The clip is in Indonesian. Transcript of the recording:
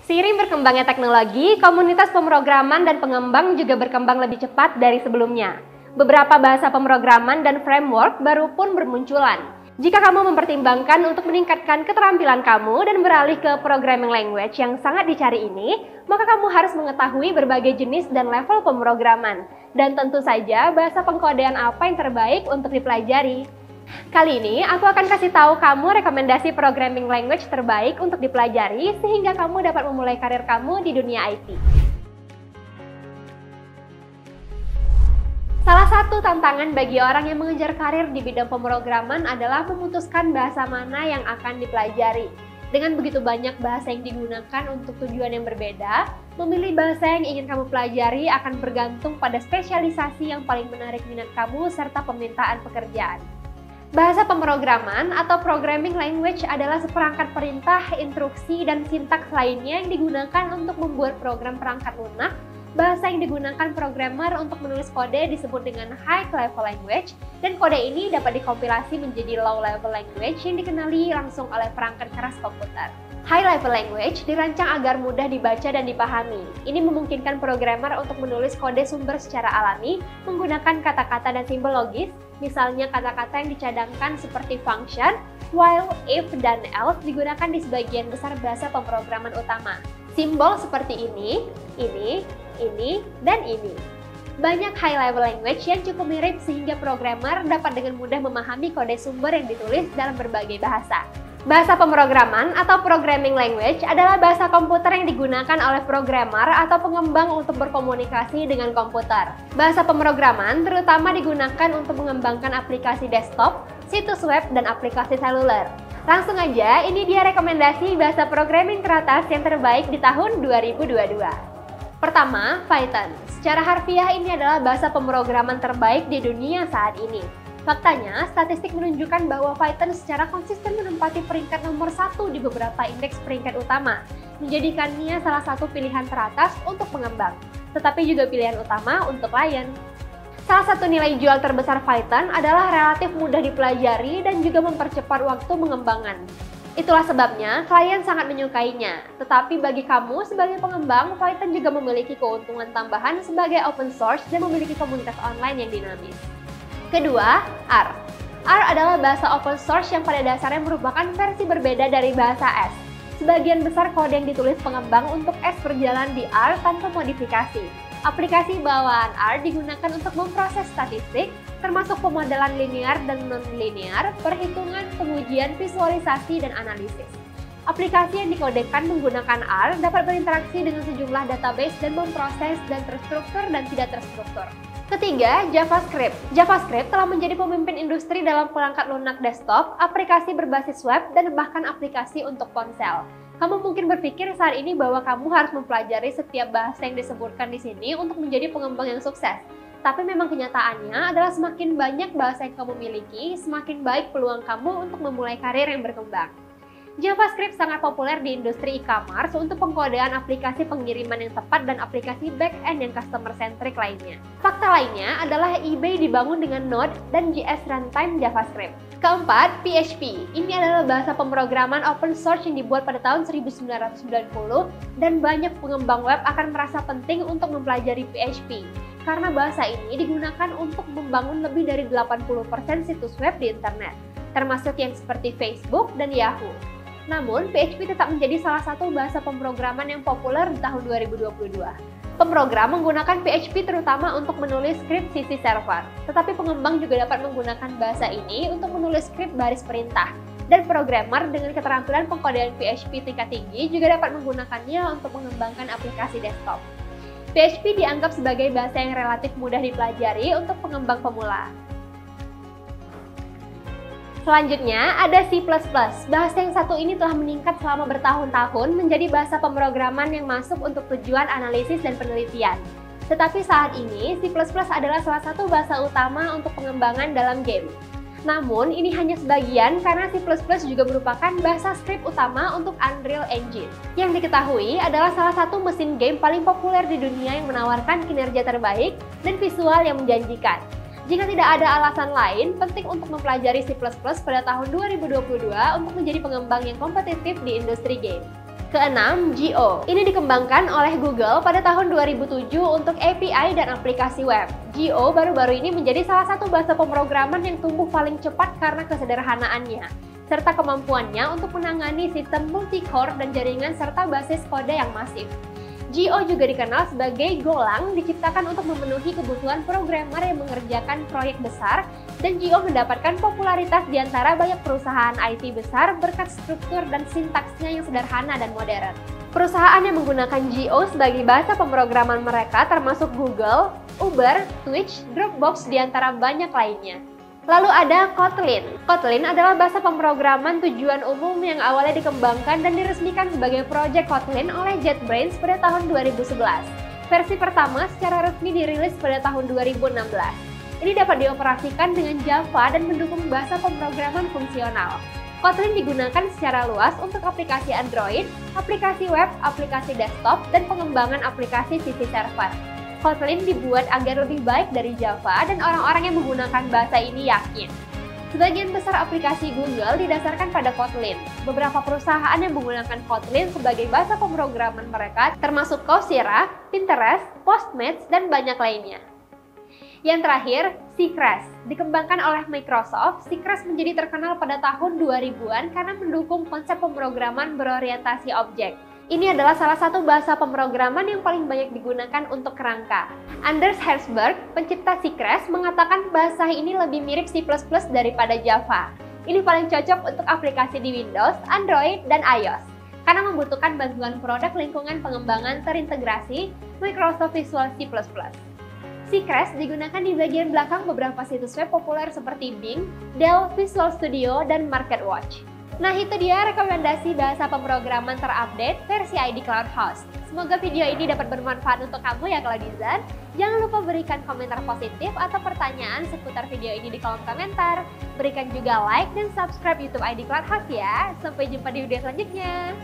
Seiring berkembangnya teknologi, komunitas pemrograman dan pengembang juga berkembang lebih cepat dari sebelumnya. Beberapa bahasa pemrograman dan framework baru pun bermunculan. Jika kamu mempertimbangkan untuk meningkatkan keterampilan kamu dan beralih ke programming language yang sangat dicari ini, maka kamu harus mengetahui berbagai jenis dan level pemrograman. Dan tentu saja bahasa pengkodean apa yang terbaik untuk dipelajari. Kali ini aku akan kasih tahu kamu rekomendasi programming language terbaik untuk dipelajari sehingga kamu dapat memulai karir kamu di dunia IT. Salah satu tantangan bagi orang yang mengejar karir di bidang pemrograman adalah memutuskan bahasa mana yang akan dipelajari. Dengan begitu banyak bahasa yang digunakan untuk tujuan yang berbeda, memilih bahasa yang ingin kamu pelajari akan bergantung pada spesialisasi yang paling menarik minat kamu serta permintaan pekerjaan. Bahasa pemrograman atau programming language adalah seperangkat perintah, instruksi, dan sintaks lainnya yang digunakan untuk membuat program perangkat lunak. Bahasa yang digunakan programmer untuk menulis kode disebut dengan high level language, dan kode ini dapat dikompilasi menjadi low level language yang dikenali langsung oleh perangkat keras komputer. High level language dirancang agar mudah dibaca dan dipahami. Ini memungkinkan programmer untuk menulis kode sumber secara alami menggunakan kata-kata dan simbol logis, misalnya kata-kata yang dicadangkan seperti function, while, if, dan else digunakan di sebagian besar bahasa pemrograman utama. Simbol seperti ini, dan ini. Banyak high-level language yang cukup mirip sehingga programmer dapat dengan mudah memahami kode sumber yang ditulis dalam berbagai bahasa. Bahasa pemrograman atau programming language adalah bahasa komputer yang digunakan oleh programmer atau pengembang untuk berkomunikasi dengan komputer. Bahasa pemrograman terutama digunakan untuk mengembangkan aplikasi desktop, situs web, dan aplikasi seluler. Langsung aja, ini dia rekomendasi bahasa programming teratas yang terbaik di tahun 2022. Pertama, Python. Secara harfiah ini adalah bahasa pemrograman terbaik di dunia saat ini. Faktanya, statistik menunjukkan bahwa Python secara konsisten menempati peringkat nomor 1 di beberapa indeks peringkat utama, menjadikannya salah satu pilihan teratas untuk pengembang, tetapi juga pilihan utama untuk klien. Salah satu nilai jual terbesar Python adalah relatif mudah dipelajari dan juga mempercepat waktu pengembangan. Itulah sebabnya klien sangat menyukainya. Tetapi bagi kamu sebagai pengembang, Python juga memiliki keuntungan tambahan sebagai open source dan memiliki komunitas online yang dinamis. Kedua, R. R adalah bahasa open source yang pada dasarnya merupakan versi berbeda dari bahasa S. Sebagian besar kode yang ditulis pengembang untuk S berjalan di R tanpa modifikasi. Aplikasi bawaan R digunakan untuk memproses statistik, termasuk pemodelan linear dan non-linear, perhitungan, pengujian, visualisasi, dan analisis. Aplikasi yang dikodekan menggunakan R dapat berinteraksi dengan sejumlah database dan memproses dan terstruktur dan tidak terstruktur. Ketiga, JavaScript. JavaScript telah menjadi pemimpin industri dalam perangkat lunak desktop, aplikasi berbasis web, dan bahkan aplikasi untuk ponsel. Kamu mungkin berpikir saat ini bahwa kamu harus mempelajari setiap bahasa yang disebutkan di sini untuk menjadi pengembang yang sukses. Tapi memang kenyataannya adalah semakin banyak bahasa yang kamu miliki, semakin baik peluang kamu untuk memulai karir yang berkembang. JavaScript sangat populer di industri e-commerce untuk pengkodean aplikasi pengiriman yang tepat dan aplikasi back-end yang customer-centric lainnya. Fakta lainnya adalah eBay dibangun dengan Node dan JS Runtime JavaScript. Keempat, PHP. Ini adalah bahasa pemrograman open source yang dibuat pada tahun 1990 dan banyak pengembang web akan merasa penting untuk mempelajari PHP karena bahasa ini digunakan untuk membangun lebih dari 80% situs web di internet, termasuk yang seperti Facebook dan Yahoo. Namun, PHP tetap menjadi salah satu bahasa pemrograman yang populer di tahun 2022. Pemrogram menggunakan PHP terutama untuk menulis skrip sisi server, tetapi pengembang juga dapat menggunakan bahasa ini untuk menulis skrip baris perintah. Dan programmer dengan keterampilan pengkodean PHP tingkat tinggi juga dapat menggunakannya untuk mengembangkan aplikasi desktop. PHP dianggap sebagai bahasa yang relatif mudah dipelajari untuk pengembang pemula. Selanjutnya ada C++. Bahasa yang satu ini telah meningkat selama bertahun-tahun menjadi bahasa pemrograman yang masuk untuk tujuan analisis dan penelitian. Tetapi saat ini, C++ adalah salah satu bahasa utama untuk pengembangan dalam game. Namun, ini hanya sebagian karena C++ juga merupakan bahasa skrip utama untuk Unreal Engine. Yang diketahui adalah salah satu mesin game paling populer di dunia yang menawarkan kinerja terbaik dan visual yang menjanjikan. Jika tidak ada alasan lain, penting untuk mempelajari C++ pada tahun 2022 untuk menjadi pengembang yang kompetitif di industri game. Keenam, Geo. Ini dikembangkan oleh Google pada tahun 2007 untuk API dan aplikasi web. Geo baru-baru ini menjadi salah satu bahasa pemrograman yang tumbuh paling cepat karena kesederhanaannya, serta kemampuannya untuk menangani sistem multi-core dan jaringan serta basis kode yang masif. Geo juga dikenal sebagai Golang, diciptakan untuk memenuhi kebutuhan programmer yang mengerjakan proyek besar, dan Geo mendapatkan popularitas di antara banyak perusahaan IT besar berkat struktur dan sintaksnya yang sederhana dan modern. Perusahaan yang menggunakan Geo sebagai bahasa pemrograman mereka termasuk Google, Uber, Twitch, Dropbox, di antara banyak lainnya. Lalu ada Kotlin. Kotlin adalah bahasa pemrograman tujuan umum yang awalnya dikembangkan dan diresmikan sebagai proyek Kotlin oleh JetBrains pada tahun 2011. Versi pertama secara resmi dirilis pada tahun 2016. Ini dapat dioperasikan dengan Java dan mendukung bahasa pemrograman fungsional. Kotlin digunakan secara luas untuk aplikasi Android, aplikasi web, aplikasi desktop, dan pengembangan aplikasi sisi server. Kotlin dibuat agar lebih baik dari Java dan orang-orang yang menggunakan bahasa ini yakin. Sebagian besar aplikasi Google didasarkan pada Kotlin. Beberapa perusahaan yang menggunakan Kotlin sebagai bahasa pemrograman mereka termasuk Coursera, Pinterest, Postmates, dan banyak lainnya. Yang terakhir, Cypress. Dikembangkan oleh Microsoft, Cypress menjadi terkenal pada tahun 2000-an karena mendukung konsep pemrograman berorientasi objek. Ini adalah salah satu bahasa pemrograman yang paling banyak digunakan untuk kerangka. Anders Herzberg, pencipta Cypress, mengatakan bahasa ini lebih mirip C++ daripada Java. Ini paling cocok untuk aplikasi di Windows, Android, dan iOS, karena membutuhkan bantuan produk lingkungan pengembangan terintegrasi Microsoft Visual C++. Cypress digunakan di bagian belakang beberapa situs web populer seperti Bing, Dell, Visual Studio, dan MarketWatch. Nah, itu dia rekomendasi bahasa pemrograman terupdate versi ID Cloud Host. Semoga video ini dapat bermanfaat untuk kamu ya Cloudizers. Jangan lupa berikan komentar positif atau pertanyaan seputar video ini di kolom komentar. Berikan juga like dan subscribe YouTube ID Cloud Host ya. Sampai jumpa di video selanjutnya.